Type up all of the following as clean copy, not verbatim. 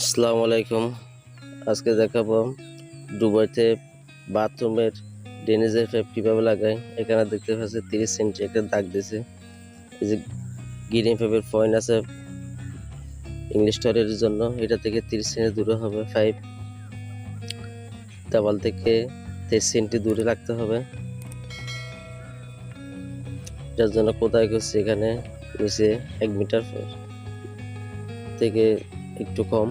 আসসালামু আলাইকুম। আজকে দেখাবো দুবাইতে বাথরুমের ড্রেনেজের পাইপ কীভাবে লাগায়। এখানে দেখতে পাচ্ছি 30 সেন্টি একটা দাগ দিয়েছে। এই যে গ্রিন পাইপের পয়েন্ট আছে ইংলিশ টয়লেটের জন্য, এটা থেকে 30 সেন্টি দূরে হবে পাইপ। দেওয়াল থেকে 23 সেন্টি দূরে রাখতে হবে। এটার জন্য কোথায় করছি, এখানে নিচে 1 মিটার থেকে একটু কম।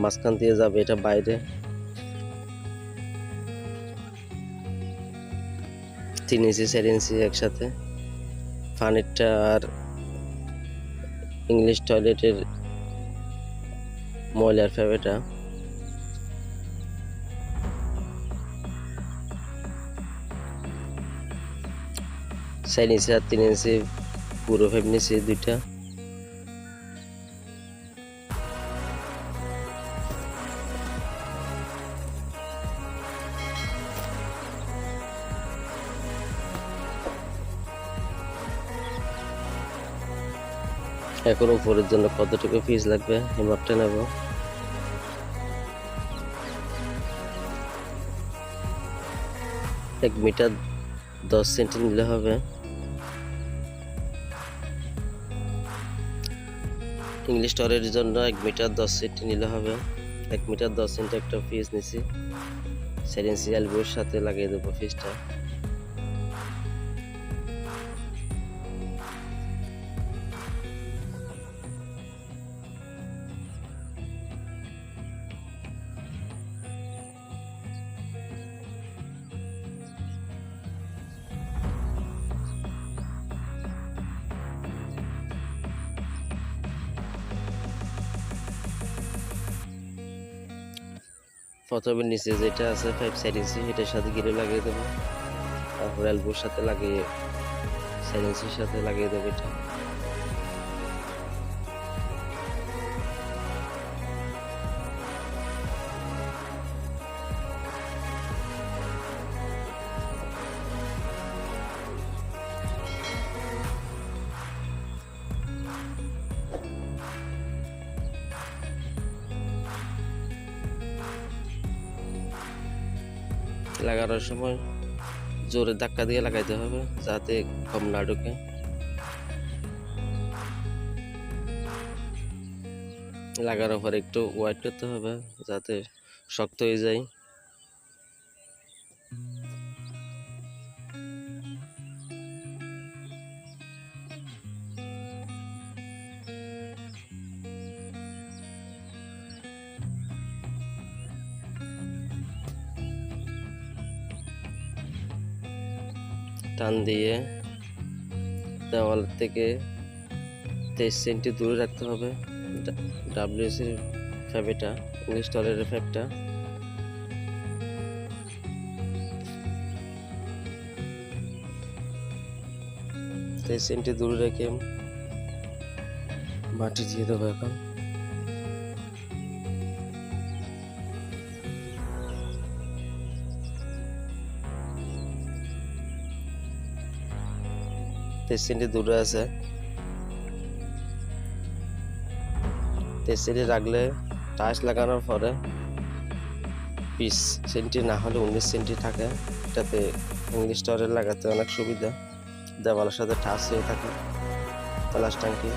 মাঝখান দিয়ে যাবে, এটা বাইরে 3 ইঞ্চি 4 ইঞ্চি একসাথে। পানিরটা আর ইংলিশ টয়লেটের ময়লার পাইপ, এটা 4 ইঞ্চি আর 3 ইঞ্চি পুরো পাইপ নিয়েছি দুইটা। এখন উপরের জন্য কতটুকু পিস লাগবে এই মাপটা নেব। এক মিটার 10 সেন্টি নিলে হবে। ইংলিশ টয়লেটের জন্য 1 মিটার 10 সেন্টি নিলে হবে। 1 মিটার 10 সেন্টি একটা পিস নিছি, 4 ইঞ্চি এলবোর সাথে লাগিয়ে দেবো পিসটা। প্রথমে নিচে যেটা আছে 5 ইঞ্চি, এটার সাথে গিরে লাগিয়ে দেবো। তারপর এলবোর সাথে লাগিয়ে 4 ইঞ্চির সাথে লাগিয়ে দেবো এটা। লাগানোর সময় জোরে ধাক্কা দিয়ে লাগাইতে হবে যাতে কম না ঢুকে। লাগানোর পর একটু ওয়াইট করতে হবে যাতে শক্ত হয়ে যায়। টান দিয়ে দেওয়াল থেকে 23 সেন্টি দূরে রাখতে হবে। ডাব্লিউসির পাইপ, এটা ইংলিশ টয়লেটের পাইপটা। সেন্টি দূরে রেখে মাটি দিয়ে দেবো এখন। সেন্টি দূরে আছে, 23 সেন্টি রাখলে টাইলস লাগানোর পরে 20 সেন্টি না হলে 19 সেন্টি থাকে। এটাতে ইংলিশ টয়লেট লাগাতে অনেক সুবিধা, দেওয়ালের সাথে টাচ হয়ে থাকে প্লাস ট্যাঙ্কি।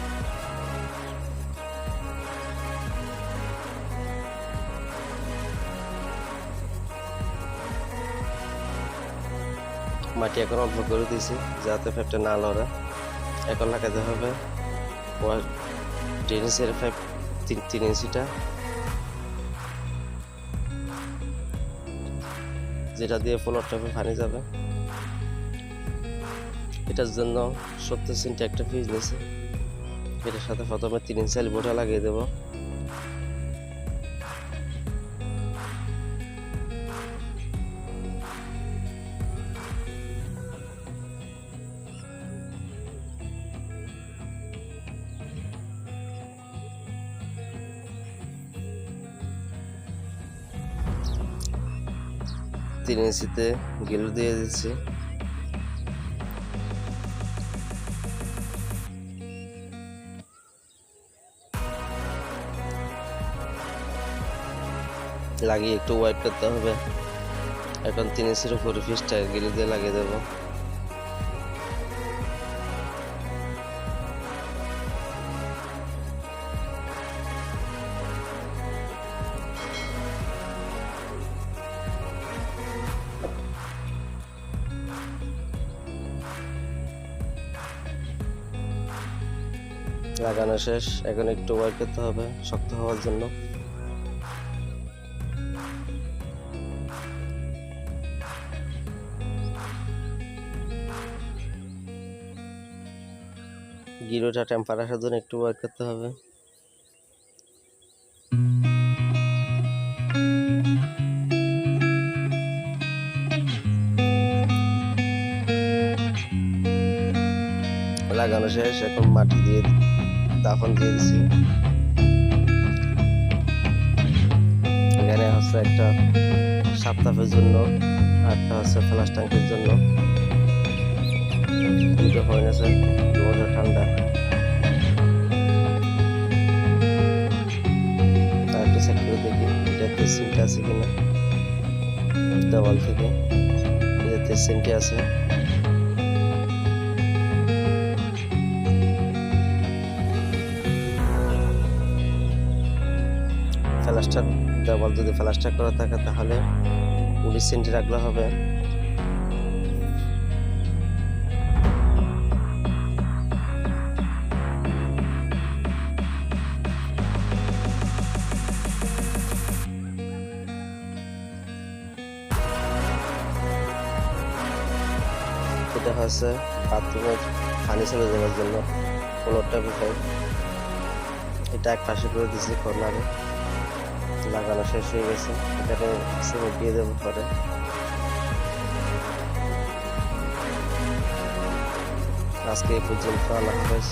মাটি এখন অল্প করে দিয়েছি যাতে পাইপটা না লড়ে। এখন লাগাতে হবে ড্রেনেজের পাইপ 3 ইঞ্চিটা, যেটা দিয়ে ফ্লোর টপে পানি যাবে। এটার জন্য 70 সেন্টি একটা পিস নিয়েছি। এটার সাথে প্রথমে 3 ইঞ্চি এলবোটা লাগিয়ে দেবো। তিন ইঞ্চিতে গিলু দিয়ে দিচ্ছি। লাগিয়ে একটু ওয়াইট করতে হবে। এখন 3 ইঞ্চির উপরে ফিসটা গিলে দিয়ে লাগিয়ে দেবো। লাগানো শেষ, এখন একটু ওয়াইট করতে হবে শক্ত হওয়ার জন্য। গিরোটা টেম্পার আসার জন্য একটু ওয়াইট করতে হবে। লাগানো শেষ, এখন মাটি দিয়ে দাফন দিয়ে দিছি। এখানে হচ্ছে একটা সাপ্তাহের জন্য, আরটা হচ্ছে ফ্লাশ ট্যাঙ্কের জন্য। দুটো হয়ে গেছে, দুটো ঠান্ডা। আর একটু চেক করে দেখি এটাতে সিমটা আছে কিনা দেওয়াল থেকে। এটাতে সিমটি আছে। ফ্লাস্টার দেওয়াল যদি ফ্লাস্টার করা থাকে তাহলে 19 সেন্টি রাখলে হবে। এটা হচ্ছে বাথরুমের পানি চলে যাওয়ার জন্য ফ্লোরটা উঠাই। এটা এক পাশে করে দিয়েছি কর্নারে। লাগানো শেষ হয়ে গেছে, এখানে সিমেন্ট দিয়ে দেবো পরে। আজকে এই পর্যন্ত, আল্লাহ হাফেজ।